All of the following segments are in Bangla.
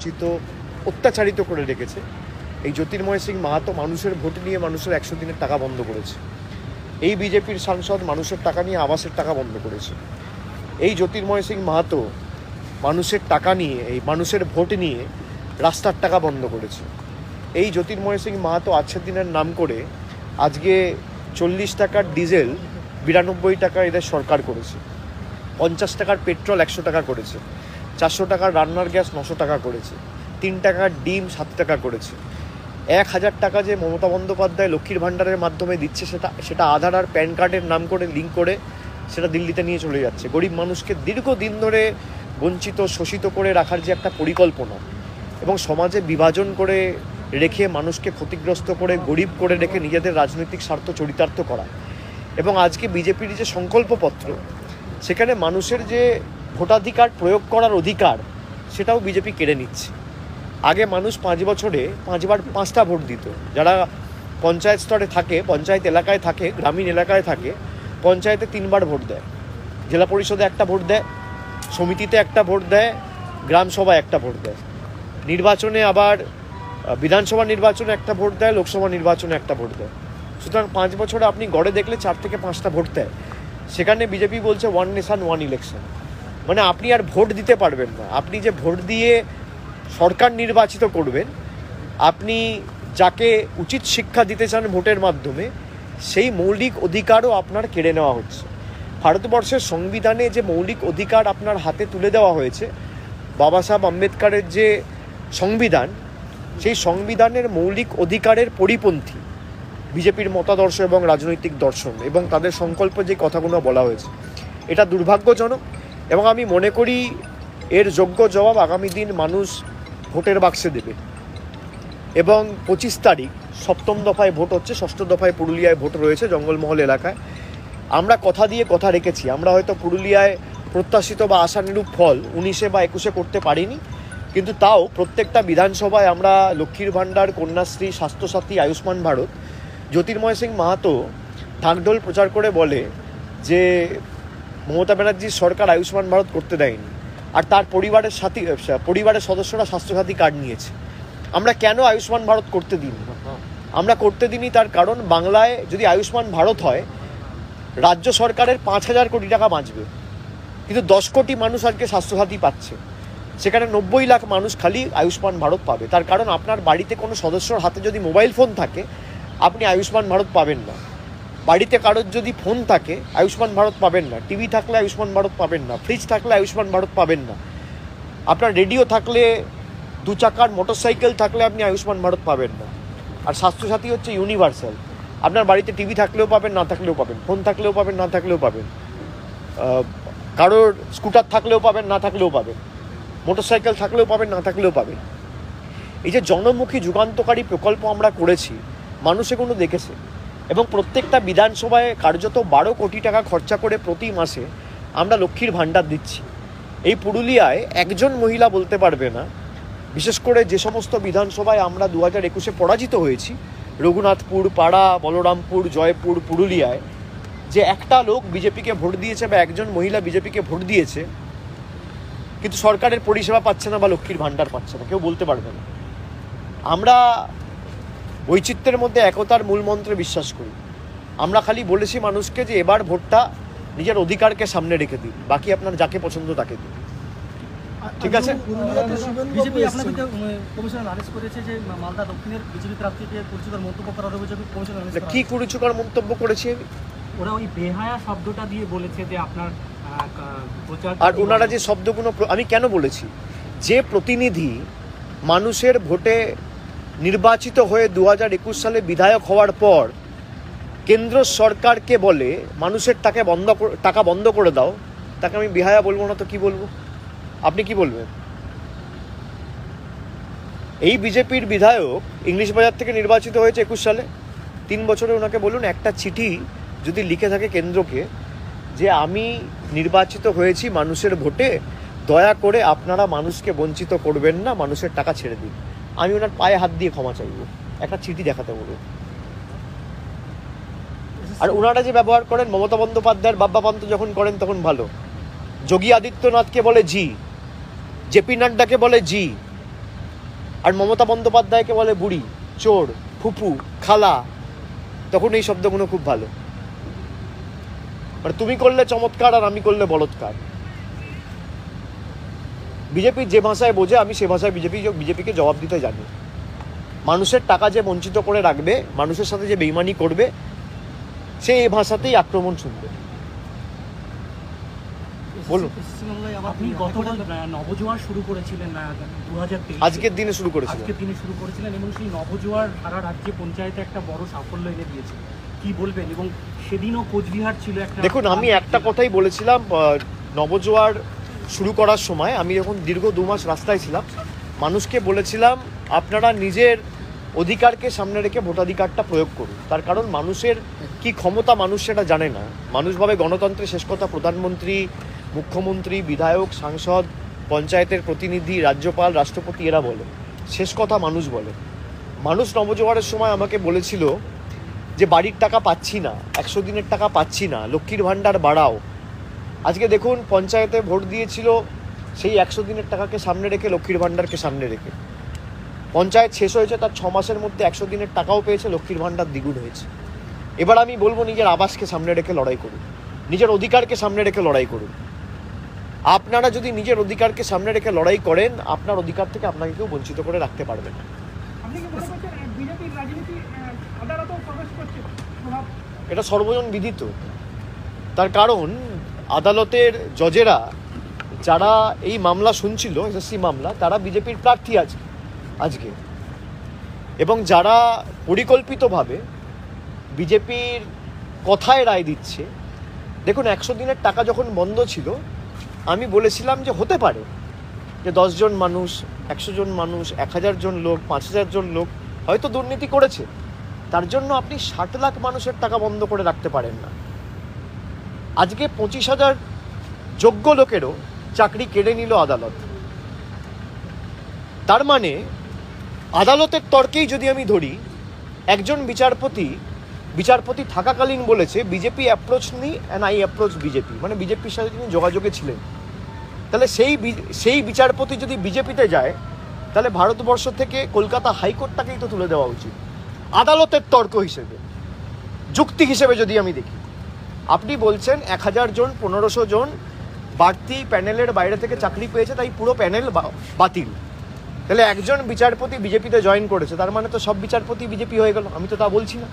বঞ্চিত, অত্যাচারিত করে রেখেছে। এই জ্যোতির্ময় সিং মাহাতো মানুষের ভোট নিয়ে মানুষের 100 দিনের টাকা বন্ধ করেছে। এই বিজেপির সাংসদ মানুষের টাকা নিয়ে আবাসের টাকা বন্ধ করেছে। এই জ্যোতির্ময় সিং মাহাতো মানুষের টাকা নিয়ে, এই মানুষের ভোট নিয়ে রাস্তার টাকা বন্ধ করেছে। এই জ্যোতির্ময় সিং মাহাতো 100 দিনের নাম করে আজকে 40 টাকার ডিজেল 92 টাকা এদের সরকার করেছে, 50 টাকার পেট্রোল 100 টাকা করেছে, 400 টাকার রান্নার গ্যাস 900 টাকা করেছে, 3 টাকার ডিম 7 টাকা করেছে। 1000 টাকা যে মমতা বন্দ্যোপাধ্যায় লক্ষ্মীর ভাণ্ডারের মাধ্যমে দিচ্ছে সেটা আধার আর প্যান কার্ডের নাম করে লিঙ্ক করে সেটা দিল্লিতে নিয়ে চলে যাচ্ছে। গরিব মানুষকে দীর্ঘদিন ধরে বঞ্চিত, শোষিত করে রাখার যে একটা পরিকল্পনা এবং সমাজে বিভাজন করে রেখে মানুষকে ক্ষতিগ্রস্ত করে গরিব করে রেখে নিজেদের রাজনৈতিক স্বার্থ চরিতার্থ করা, এবং আজকে বিজেপির যে সংকল্পপত্র সেখানে মানুষের যে ভোটাধিকার প্রয়োগ করার অধিকার সেটাও বিজেপি কেড়ে নিচ্ছে। আগে মানুষ 5 বছরে 5 বার 5টা ভোট দিত। যারা পঞ্চায়েত স্তরে থাকে, পঞ্চায়েত এলাকায় থাকে, গ্রামীণ এলাকায় থাকে, পঞ্চায়েতে 3 বার ভোট দেয়, জেলা পরিষদে 1টা ভোট দেয়, সমিতিতে 1টা ভোট দেয়, গ্রাম সভায় 1টা ভোট দেয়, নির্বাচনে আবার বিধানসভা নির্বাচনে 1টা ভোট দেয়, লোকসভা নির্বাচনে 1টা ভোট দেয়। সুতরাং 5 বছরে আপনি গড়ে দেখলে 4 থেকে 5টা ভোট দেয়। সেখানে বিজেপি বলছে 1 নেশন 1 ইলেকশন, মানে আপনি আর ভোট দিতে পারবেন না। আপনি যে ভোট দিয়ে সরকার নির্বাচিত করবেন, আপনি যাকে উচিত শিক্ষা দিতে চান ভোটের মাধ্যমে, সেই মৌলিক অধিকারও আপনার কেড়ে নেওয়া হচ্ছে। ভারতবর্ষের সংবিধানে যে মৌলিক অধিকার আপনার হাতে তুলে দেওয়া হয়েছে, বাবা সাহেব আম্বেদকরের যে সংবিধান, সেই সংবিধানের মৌলিক অধিকারের পরিপন্থী বিজেপির মতাদর্শ এবং রাজনৈতিক দর্শন এবং তাদের সংকল্প যে কথাগুলো বলা হয়েছে, এটা দুর্ভাগ্যজনক। এবং আমি মনে করি এর যোগ্য জবাব আগামী দিন মানুষ ভোটের বাক্সে দেবে। এবং 25 তারিখ 7ম দফায় ভোট হচ্ছে, 6ষ্ঠ দফায় পুরুলিয়ায় ভোট রয়েছে জঙ্গলমহল এলাকায়। আমরা কথা দিয়ে কথা রেখেছি। আমরা হয়তো পুরুলিয়ায় প্রত্যাশিত বা আশানুরূপ ফল 19-এ বা 21-এ করতে পারিনি, কিন্তু তাও প্রত্যেকটা বিধানসভায় আমরা লক্ষ্মীর ভাণ্ডার, কন্যাশ্রী, স্বাস্থ্যসাথী, আয়ুষ্মান ভারত। জ্যোতির্ময় সিং মাহাতো ঢাকঢোল প্রচার করে বলে যে মমতা ব্যানার্জির সরকার আয়ুষ্মান ভারত করতে দেয়নি, আর তার পরিবারের সদস্যরা স্বাস্থ্যসাথী কার্ড নিয়েছে। আমরা কেন আয়ুষ্মান ভারত করতে দিইনি? আমরা করতে দিইনি তার কারণ, বাংলায় যদি আয়ুষ্মান ভারত হয়, রাজ্য সরকারের 5,000 কোটি টাকা বাঁচবে, কিন্তু 10 কোটি মানুষ আজকে স্বাস্থ্যসাথী পাচ্ছে, সেখানে 90 লাখ মানুষ খালি আয়ুষ্মান ভারত পাবে। তার কারণ আপনার বাড়িতে কোনো সদস্যর হাতে যদি মোবাইল ফোন থাকে, আপনি আয়ুষ্মান ভারত পাবেন না। বাড়িতে কারোর যদি ফোন থাকে, আয়ুষ্মান ভারত পাবেন না। টিভি থাকলে আয়ুষ্মান ভারত পাবেন না। ফ্রিজ থাকলে আয়ুষ্মান ভারত পাবেন না। আপনার রেডিও থাকলে, 2 চাকার মোটরসাইকেল থাকলে আপনি আয়ুষ্মান ভারত পাবেন না। আর স্বাস্থ্যসাথী হচ্ছে ইউনিভার্সাল। আপনার বাড়িতে টিভি থাকলেও পাবেন, না থাকলেও পাবেন, ফোন থাকলেও পাবেন, না থাকলেও পাবেন, কারোর স্কুটার থাকলেও পাবেন, না থাকলেও পাবেন, মোটরসাইকেল থাকলেও পাবেন, না থাকলেও পাবেন। এই যে জনমুখী যুগান্তকারী প্রকল্প আমরা করেছি, মানুষ এগুলো দেখেছে। এবং প্রত্যেকটা বিধানসভায় কার্যত 12 কোটি টাকা খরচা করে প্রতি মাসে আমরা লক্ষ্মীর ভাণ্ডার দিচ্ছি। এই পুরুলিয়ায় একজন মহিলা বলতে পারবে না, বিশেষ করে যে সমস্ত বিধানসভায় আমরা 2021-এ পরাজিত হয়েছি, রঘুনাথপুর, পাড়া, বলরামপুর, জয়পুর, পুরুলিয়ায়, যে একটা লোক বিজেপিকে ভোট দিয়েছে বা একজন মহিলা বিজেপিকে ভোট দিয়েছে কিন্তু সরকারের পরিষেবা পাচ্ছে না বা লক্ষ্মীর ভাণ্ডার পাচ্ছে না, কেউ বলতে পারবে না। আমরা বৈচিত্র্যের মধ্যে একতার মূল মন্ত্রে বিশ্বাস করি। আমরা খালি বলেছি মানুষকে যে এবার ভোটটা নিজের অধিকারকে সামনে রেখে দিন, বাকি আপনার যাকে পছন্দ তাকে দিন। ঠিক আছে? বিজেপি আপনাকে কমিশন আরেস্ট করেছে যে মালদা দক্ষিণের বিজেপি প্রার্থীকে কুরুচিকর মন্তব্য করার অভিযোগে কমিশন আরেস্ট করেছে। কি কুরুচিকর মন্তব্য করেছি আমি? ওরা ওই বেহায়া শব্দটা দিয়ে বলেছে যে আপনার প্রচার, আর ওনারা যে শব্দগুলো আমি কেন বলেছি, যে প্রতিনিধি মানুষের ভোটে নির্বাচিত হয়ে 2021 সালে বিধায়ক হওয়ার পর কেন্দ্র সরকারকে বলে মানুষের টাকা বন্ধ করে দাও, তাকে আমি বেহায়া বলবো না তো কি বলবো? আপনি কি বলবেন? এই বিজেপির বিধায়ক ইংলিশ বাজার থেকে নির্বাচিত হয়েছে 21 সালে। 3 বছরে ওনাকে বলুন একটা চিঠি যদি লিখে থাকে কেন্দ্রকে যে আমি নির্বাচিত হয়েছি মানুষের ভোটে, দয়া করে আপনারা মানুষকে বঞ্চিত করবেন না, মানুষের টাকা ছেড়ে দিন, আমি ওনার পায়ে হাত দিয়ে ক্ষমা চাইব, একটা চিঠি দেখাতে বলবো। আর ওনারা যে ব্যবহার করেন, মমতা বন্দ্যোপাধ্যায়ের বাব্বা পান্ত যখন করেন তখন ভালো, যোগী আদিত্যনাথকে বলে জি, জেপি নাড্ডাকে বলে জি, আর মমতা বন্দ্যোপাধ্যায়কে বলে বুড়ি, চোর, ফুপু, খালা, তখন এই শব্দগুলো খুব ভালো। মানে তুমি করলে চমৎকার আর আমি করলে বলৎকার। বিজেপি যে ভাষায় বোঝে আমি সে ভাষায় বিজেপিকে জবাব দিতে জানি। মানুষের টাকা যে বঞ্চিত করে রাখবে, মানুষের সাথে যে বেইমানি করবে, সে এই ভাষাতেই আক্রমণ শুনবে। বলুন। আপনি গতকাল নবজোয়ার শুরু করেছিলেন 2023 আজকের দিনে শুরু করেছিলেন। আজকের দিনে শুরু করেছিলেন এবং সেই নবজোয়ার সারা রাজ্যে পঞ্চায়েতে একটা বড় সাফল্য এনে দিয়েছে, কি বলবেন? এবং সেদিনও কোচবিহার ছিল একটা। দেখুন, আমি একটা কথাই বলেছিলাম নবজোয়ার শুরু করার সময়, আমি যখন দীর্ঘ 2 মাস রাস্তায় ছিলাম, মানুষকে বলেছিলাম আপনারা নিজের অধিকারকে সামনে রেখে ভোটাধিকারটা প্রয়োগ করুন। তার কারণ মানুষের কি ক্ষমতা মানুষ সেটা জানে না। মানুষ ভাবে গণতন্ত্রের শেষ কথা প্রধানমন্ত্রী, মুখ্যমন্ত্রী, বিধায়ক, সাংসদ, পঞ্চায়েতের প্রতিনিধি, রাজ্যপাল, রাষ্ট্রপতি, এরা বলে। শেষ কথা মানুষ বলে। মানুষ নবজোয়ারের সময় আমাকে বলেছিল যে বাড়ির টাকা পাচ্ছি না, 100 দিনের টাকা পাচ্ছি না, লক্ষ্মীর ভাণ্ডার বাড়াও। আজকে দেখুন, পঞ্চায়েতে ভোট দিয়েছিল সেই 100 দিনের টাকাকে সামনে রেখে, লক্ষ্মীর ভাণ্ডারকে সামনে রেখে। পঞ্চায়েত শেষ হয়েছে, তার 6 মাসের মধ্যে 100 দিনের টাকাও পেয়েছে, লক্ষ্মীর ভাণ্ডার দ্বিগুণ হয়েছে। এবার আমি বলবো, নিজের আবাসকে সামনে রেখে লড়াই করুন, নিজের অধিকারকে সামনে রেখে লড়াই করুন। আপনারা যদি নিজের অধিকারকে সামনে রেখে লড়াই করেন, আপনার অধিকার থেকে আপনাকে কেউ বঞ্চিত করে রাখতে পারবে না। এটা সর্বজন বিদিত। তার কারণ আদালতের জজেরা যারা এই মামলা শুনছিল, এসএসসি মামলা, তারা বিজেপির প্রার্থী আজকে, এবং যারা পরিকল্পিতভাবে বিজেপির কথায় রায় দিচ্ছে। দেখুন, 100 দিনের টাকা যখন বন্ধ ছিল, আমি বলেছিলাম যে হতে পারে যে 10 জন মানুষ, 100 জন মানুষ, 1000 জন লোক, 5000 জন লোক হয়তো দুর্নীতি করেছে। তার জন্য আপনি 60 লাখ মানুষের টাকা বন্ধ করে রাখতে পারেন না। আজকে 25,000 যোগ্য লোকেরও চাকরি কেড়ে নিল আদালত। তার মানে আদালতের তর্কেই যদি আমি ধরি, একজন বিচারপতি থাকাকালীন বলেছে BJP approach me and I approach BJP, মানে বিজেপির সাথে তিনি যোগাযোগে ছিলেন। তাহলে সেই বিচারপতি যদি বিজেপিতে যায়, তাহলে ভারতবর্ষ থেকে কলকাতা হাইকোর্টটাকেই তো তুলে দেওয়া উচিত। আদালতের তর্ক হিসেবে, যুক্তি হিসেবে যদি আমি দেখি, আপনি বলছেন 1000 জন, 1500 জন বাড়তি প্যানেলের বাইরে থেকে চাকরি পেয়েছে, তাই পুরো প্যানেল বাতিল। তাহলে একজন বিচারপতি বিজেপিতে জয়েন করেছে, তার মানে তো সব বিচারপতি বিজেপি হয়ে গেল। আমি তো তা বলছি না,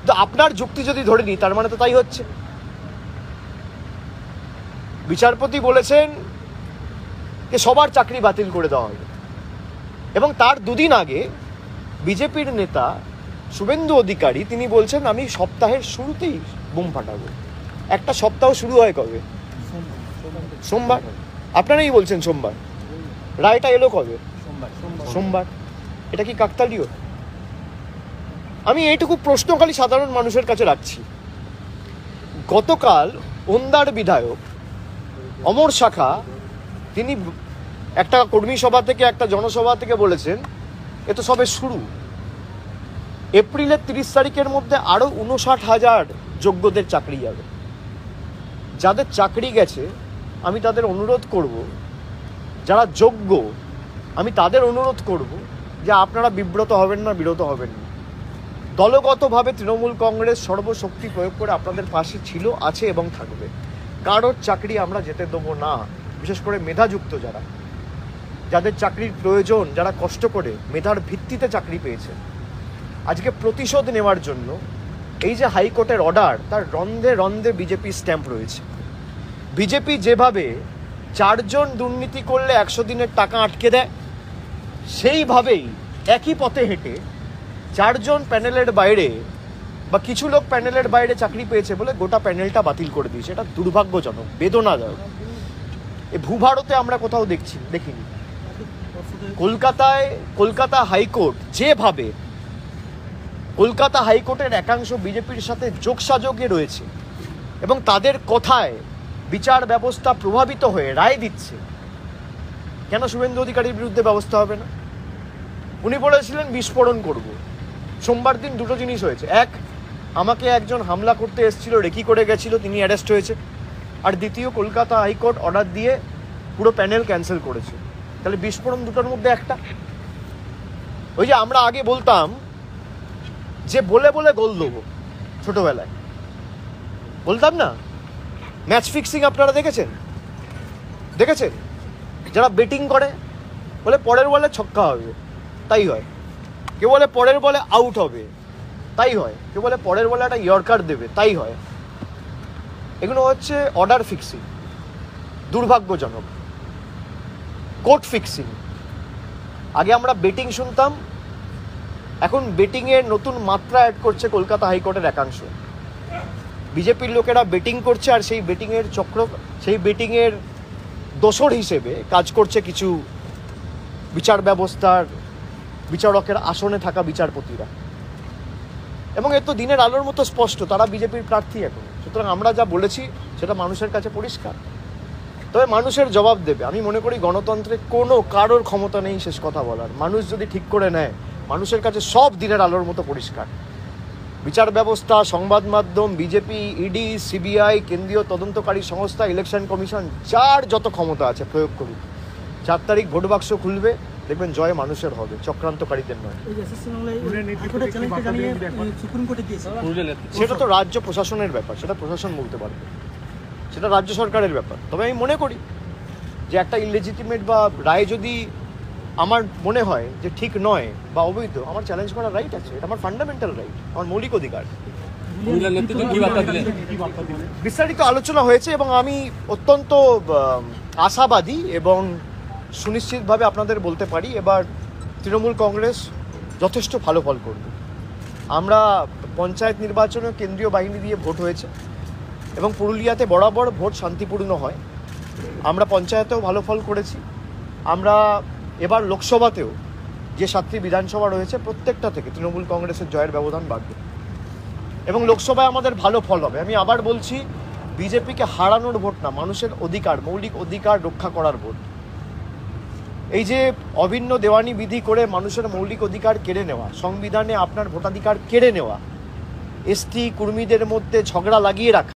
তো আপনার যুক্তি যদি ধরে নিই, তার মানে তো তাই হচ্ছে। বিচারপতি বলেছেন যে সবার চাকরি বাতিল করে দেওয়া হবে, এবং তার 2 দিন আগে বিজেপির নেতা শুভেন্দু অধিকারী তিনি বলছেন আমি সপ্তাহের শুরুতেই বুম ফাটাবো। একটা সপ্তাহ শুরু হয় কবে? সোমবার। আপনারাই বলছেন সোমবার, রায়টা এলো কবে? সোমবার। এটা কি কাকতালীয়? আমি এইটুকু প্রশ্নকালী সাধারণ মানুষের কাছে রাখছি। গতকাল ওন্দার বিধায়ক অমর শাখা তিনি একটা কর্মী সভা থেকে, একটা জনসভা থেকে বলেছেন এ তো সবে শুরু। এপ্রিলের 30 তারিখের মধ্যে আরও 59,000 যোগ্যদের চাকরি যাবে। যাদের চাকরি গেছে আমি তাদের অনুরোধ করব, যারা যোগ্য আমি তাদের অনুরোধ করব যে আপনারা বিব্রত হবেন না, বিরত হবেন না। দলগতভাবে তৃণমূল কংগ্রেস সর্বশক্তি প্রয়োগ করে আপনাদের পাশে ছিল, আছে এবং থাকবে। কারোর চাকরি আমরা যেতে দেবো না। বিশেষ করে মেধাযুক্ত যাদের চাকরির প্রয়োজন, যারা কষ্ট করে মেধার ভিত্তিতে চাকরি পেয়েছে, আজকে প্রতিশোধ নেওয়ার জন্য এই যে হাইকোর্টের অর্ডার, তার রন্ধে রন্ধে বিজেপি স্ট্যাম্প রয়েছে। বিজেপি যেভাবে 4 জন দুর্নীতি করলে 100 দিনের টাকা আটকে দেয়, সেইভাবেই একই পথে হেঁটে 4 জন প্যানেলের বাইরে বা কিছু লোক প্যানেলের বাইরে চাকরি পেয়েছে বলে গোটা প্যানেলটা বাতিল করে দিয়েছে। এটা দুর্ভাগ্যজনক, বেদনাদায়ক। এই ভূভারতে আমরা কোথাও দেখিনি। কলকাতা হাইকোর্ট যেভাবে, কলকাতা হাইকোর্টের একাংশ বিজেপির সাথে যোগসাযোগে রয়েছে এবং তাদের কথায় বিচার ব্যবস্থা প্রভাবিত হয়ে রায় দিচ্ছে, কেন শুভেন্দু অধিকারীর বিরুদ্ধে ব্যবস্থা হবে না? উনি বলেছিলেন বিস্ফোরণ করব। সোমবার দিন 2টো জিনিস হয়েছে। এক, আমাকে একজন হামলা করতে এসেছিল, রেকি করে গেছিল, তিনি অ্যারেস্ট হয়েছে। আর দ্বিতীয়, কলকাতা হাইকোর্ট অর্ডার দিয়ে পুরো প্যানেল ক্যান্সেল করেছে। তাহলে বিস্ফোরণ দুটোর মধ্যে একটা। ওই যে আমরা আগে বলতাম যে বলে বলে গোল দেবো, ছোটবেলায় বলতাম না, ম্যাচ ফিক্সিং আপনারা দেখেছেন? যারা বেটিং করে বলে পরের বলে ছক্কা হবে, তাই হয়। কেউ বলে পরের বলে আউট হবে, তাই হয়। কেউ বলে পরের বলে একটা ইয়র্কার দেবে, তাই হয়। এগুলো হচ্ছে অর্ডার ফিক্সিং, দুর্ভাগ্যজনক। Court fixing. আগে আমরা বেটিং শুনতাম, এখন বেটিংয়ের নতুন মাত্রা অ্যাড করছে কলকাতা হাইকোর্টের একাংশ। বিজেপির লোকেরা বেটিং করছে, আর সেই বেটিংয়ের সেই বেটিংয়ের দোসর হিসেবে কাজ করছে কিছু বিচার ব্যবস্থার বিচারকের আসনে থাকা বিচারপতিরা। এবং এর তো দিনের আলোর মতো স্পষ্ট, তারা বিজেপির প্রার্থী এখন। সুতরাং আমরা যা বলেছি সেটা মানুষের কাছে পরিষ্কার। তবে মানুষের জবাব দেবে। আমি মনে করি গণতন্ত্রে কোনো কারোর ক্ষমতা নেই শেষ কথা বলার। মানুষ যদি ঠিক করে নেয়, মানুষের কাছে সব দিনের আলোর মতো পরিষ্কার। বিচার ব্যবস্থা, সংবাদ মাধ্যম, বিজেপি, ইডি, সিবিআই, কেন্দ্রীয় তদন্তকারী সংস্থা, ইলেকশন কমিশন, যার যত ক্ষমতা আছে প্রয়োগ করুক। 4 তারিখ ভোট বাক্স খুলবে, দেখবেন জয় মানুষের হবে, চক্রান্তকারীদের নয়। সেটা তো রাজ্য প্রশাসনের ব্যাপার, সেটা প্রশাসন বলতে পারবে, সেটা রাজ্য সরকারের ব্যাপার। তবে আমি মনে করি যে একটা ইললেজিটিমেট বা রায় যদি আমার মনে হয় যে ঠিক নয় বা অবৈধ, আমার চ্যালেঞ্জ করার রাইট আছে। এটা আমার ফান্ডামেন্টাল রাইট, আমার মৌলিক অধিকার। বিস্তারিত আলোচনা হয়েছে এবং আমি অত্যন্ত আশাবাদী এবং সুনিশ্চিতভাবে আপনাদের বলতে পারি এবার তৃণমূল কংগ্রেস যথেষ্ট ভালো ফল করবে। আমরা পঞ্চায়েত নির্বাচনে কেন্দ্রীয় বাহিনী দিয়ে ভোট হয়েছে এবং পুরুলিয়াতে বরাবর ভোট শান্তিপূর্ণ হয়। আমরা পঞ্চায়েতেও ভালো ফল করেছি। আমরা এবার লোকসভাতেও যে 7টি বিধানসভা রয়েছে প্রত্যেকটা থেকে তৃণমূল কংগ্রেসের জয়ের ব্যবধান বাড়বে এবং লোকসভায় আমাদের ভালো ফল হবে। আমি আবার বলছি, বিজেপিকে হারানোর ভোট না, মানুষের অধিকার, মৌলিক অধিকার রক্ষা করার ভোট। এই যে অভিন্ন দেওয়ানি বিধি করে মানুষের মৌলিক অধিকার কেড়ে নেওয়া, সংবিধানে আপনার ভোটাধিকার কেড়ে নেওয়া, এসটি কর্মীদের মধ্যে ঝগড়া লাগিয়ে রাখা,